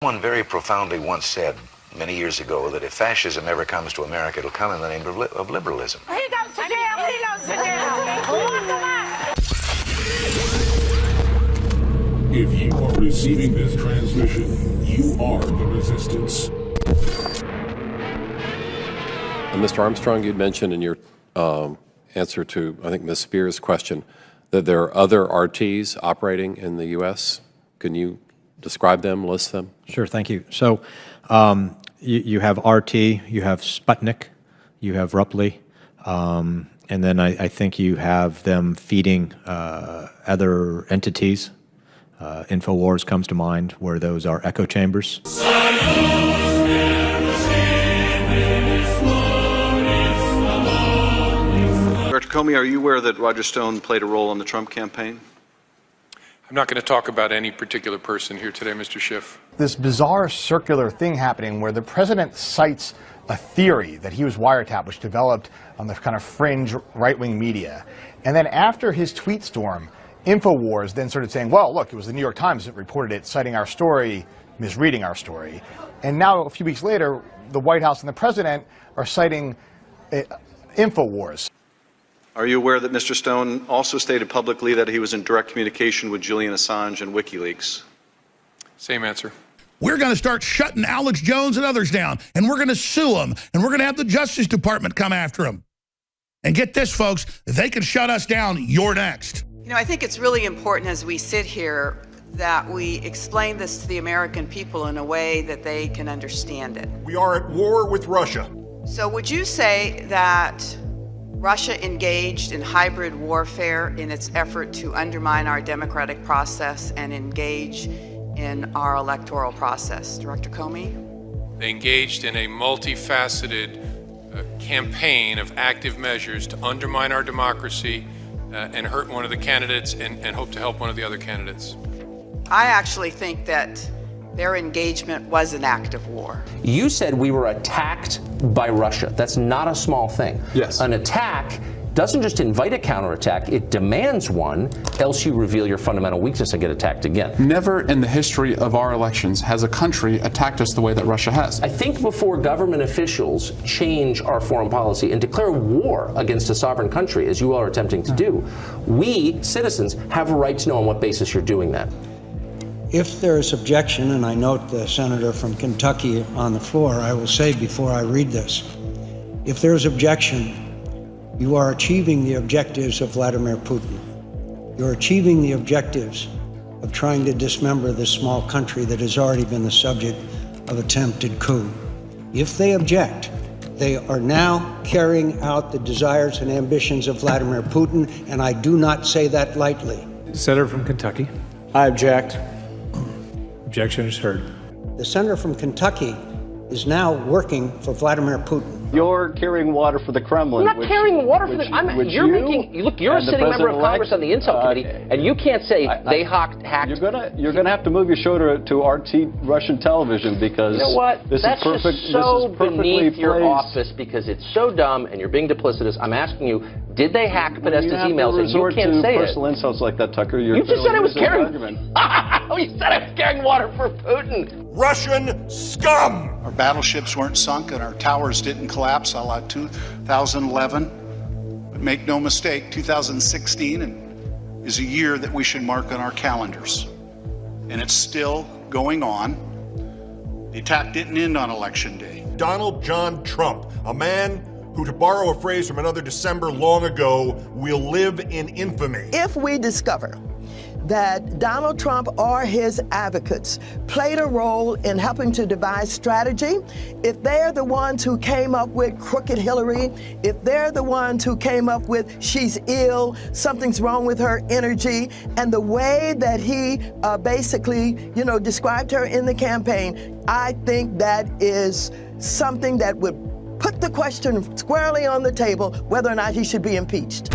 Someone very profoundly once said many years ago that if fascism ever comes to America, it'll come in the name of liberalism. He goes to jail. He goes to jail. Lock him up. If you are receiving this transmission, you are the resistance. Mr. Armstrong, you'd mentioned in your answer to, I think, Ms. Spears' question, that there are other RTs operating in the U.S. Can you describe them, list them? Sure, thank you. So you have RT, you have Sputnik, you have Rupley, and then I think you have them feeding other entities. Infowars comes to mind, where those are echo chambers. Director Comey, are you aware that Roger Stone played a role in the Trump campaign? I'm not going to talk about any particular person here today, Mr. Schiff. This bizarre circular thing happening where the president cites a theory that he was wiretapped, which developed on the kind of fringe right-wing media. And then after his tweet storm, Infowars then started saying, well, look, it was the New York Times that reported it, citing our story, misreading our story. And now, a few weeks later, the White House and the president are citing Infowars. Are you aware that Mr. Stone also stated publicly that he was in direct communication with Julian Assange and WikiLeaks? Same answer. We're going to start shutting Alex Jones and others down, and we're going to sue them, and we're going to have the Justice Department come after them. And get this, folks, if they can shut us down, you're next. You know, I think it's really important as we sit here that we explain this to the American people in a way that they can understand it. We are at war with Russia. So would you say that Russia engaged in hybrid warfare in its effort to undermine our democratic process and engage in our electoral process? Director Comey? They engaged in a multifaceted campaign of active measures to undermine our democracy and hurt one of the candidates and hope to help one of the other candidates. I actually think that their engagement was an act of war. You said we were attacked by Russia. That's not a small thing. Yes. An attack doesn't just invite a counterattack, it demands one, else you reveal your fundamental weakness and get attacked again. Never in the history of our elections has a country attacked us the way that Russia has. I think before government officials change our foreign policy and declare war against a sovereign country, as you all are attempting to do, we, citizens, have a right to know on what basis you're doing that. If there is objection, and I note the senator from Kentucky on the floor, I will say before I read this, if there is objection, you are achieving the objectives of Vladimir Putin. You're achieving the objectives of trying to dismember this small country that has already been the subject of attempted coup. If they object, they are now carrying out the desires and ambitions of Vladimir Putin, and I do not say that lightly. Senator from Kentucky. I object. Objection is heard. The senator from Kentucky is now working for Vladimir Putin. You're carrying water for the Kremlin. I'm not carrying water for the... You're a sitting member of Congress on the Intel Committee, and you can't say they hacked... You're gonna have to move your show to RT Russian television, because you know what? This That's is perfect. Just so this is perfectly beneath your placed. office, because it's so dumb and you're being duplicitous. I'm asking you, did they hack Podesta's emails? And you can't say it. Personal insults like that, Tucker. You just said I was carrying... You said I was carrying water for Putin. Russian scum! Our battleships weren't sunk and our towers didn't collapse a la 2011. But make no mistake, 2016 is a year that we should mark on our calendars. And it's still going on. The attack didn't end on Election Day. Donald John Trump, a man who, to borrow a phrase from another December long ago, will live in infamy. If we discover that Donald Trump or his advocates played a role in helping to devise strategy, if they're the ones who came up with crooked Hillary, if they're the ones who came up with she's ill, something's wrong with her energy, and the way that he basically, described her in the campaign, I think that is something that would put the question squarely on the table whether or not he should be impeached.